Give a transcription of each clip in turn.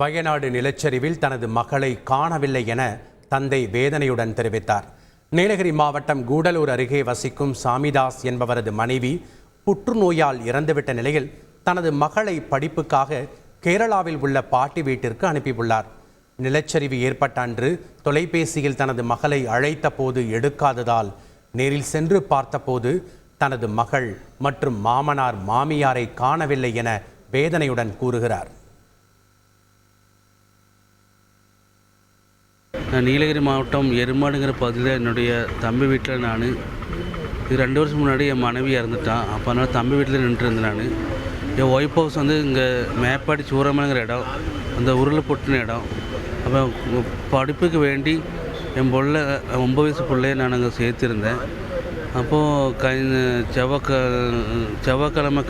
வயநாடு நிலச்சரிவில் தனது மகளை காணவில்லை என தந்தை வேதனையுடன் தெரிவித்தார். நீலகிரி மாவட்டம் கூடலூர் அருகே வசிக்கும் சாமிதாஸ் என்பவரது மனைவி புற்றுநோயால் இறந்துவிட்ட நிலையில் தனது மகளை படிப்புக்காக கேரளாவில் உள்ள பாட்டி வீட்டிற்கு அனுப்பியுள்ளார். நிலச்சரிவு ஏற்பட்ட அன்று தொலைபேசியில் தனது மகளை அழைத்த போது எடுக்காததால் நேரில் சென்று பார்த்தபோது தனது மகள் மற்றும் மாமனார் மாமியாரை காணவில்லை என வேதனையுடன் கூறுகிறார். நான் நீலகிரி மாவட்டம் எருமாடுங்கிற பகுதியில் என்னுடைய தம்பி வீட்டில் நான் இது 2 வருஷம் முன்னாடி என் மனைவி இறந்துட்டான். அப்போ அதனால் தம்பி வீட்டில் நின்றுருந்தேன். நான் என் ஒய்ஃப் ஹவுஸ் இங்கே மேப்பாடி சூரமலைங்கிற இடம், அந்த உருள் பொட்டின இடம். அப்போ படிப்புக்கு வேண்டி என் பிள்ளை 9 வயசு பிள்ளைய நான் அங்கே சேர்த்துருந்தேன். அப்போது செவ்வாய்க்கிழமை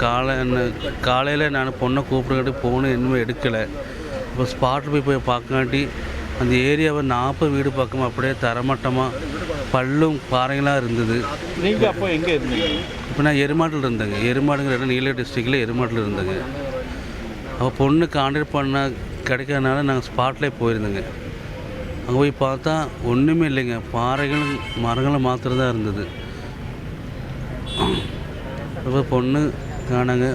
காலையில் நான் பொண்ணை கூப்பிட்டுக்கிட்டு போன இன்னும் எடுக்கலை. இப்போ ஸ்பாட்டில் போய் பார்க்காட்டி அந்த ஏரியாவை 40 வீடு பக்கம் அப்படியே தரமட்டமாக பல்லும் பாறைகளாக இருந்தது. நீங்கள் அப்போ எங்கே இருந்தீங்க? இப்போ நான் எருமாட்டில் இருந்தேங்க. எருமாடுங்கிற இடம் நீலகிரி டிஸ்ட்ரிக்டில் எருமாட்டில் இருந்தேங்க. அப்போ பொண்ணு கான்டாக்ட் பண்ணால் கிடைக்காதனால நாங்கள் ஸ்பாட்லேயே போயிருந்தேங்க. அங்கே போய் பார்த்தா ஒன்றுமே இல்லைங்க, பாறைகளும் மரங்களும் மாத்திரம் தான் இருந்தது. அப்போ பொண்ணு காணாங்க.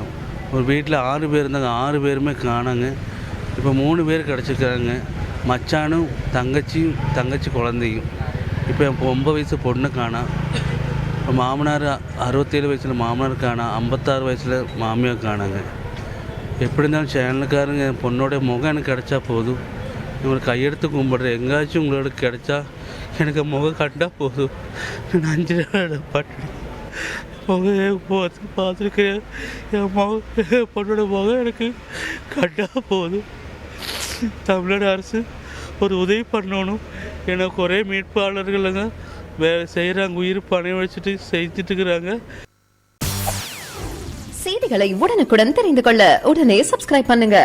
ஒரு வீட்டில் 6 பேர் இருந்தாங்க, 6 பேருமே காணாங்க. இப்போ 3 பேர் கிடச்சிருக்காங்க, மச்சானும் தங்கச்சி குழந்தையும். இப்போ என் 9 வயசு பொண்ணு காணா. இப்போ மாமனார் 67 வயசில் மாமனார் காணா, 56 வயசில் மாமியார் காணாங்க. எப்படி இருந்தாலும் சேனலுக்காரங்க என் பொண்ணோடைய முகம் எனக்கு கிடைச்சா போதும், இவங்களை கையெடுத்து கும்பிட்றேன். எங்கேயாச்சும் உங்களுக்கு கிடைச்சா எனக்கு முகம் கண்டா போதும். நான் 5 நாள் பட்டு முகம் பார்த்துருக்கேன். என் பொண்ணோட முகம் எனக்கு கண்டா போதும். தமிழ்நாடு அரசு ஒரு உதவி பண்ணணும். எனக்கு ஒரே மீட்பாளர்களுங்க வேலை செய்கிறாங்க, உயிர் பணம் வச்சுட்டு செஞ்சுட்டு இருக்கிறாங்க. செய்திகளை உடனுக்குடன் தெரிந்து கொள்ள உடனே சப்ஸ்கிரைப் பண்ணுங்க.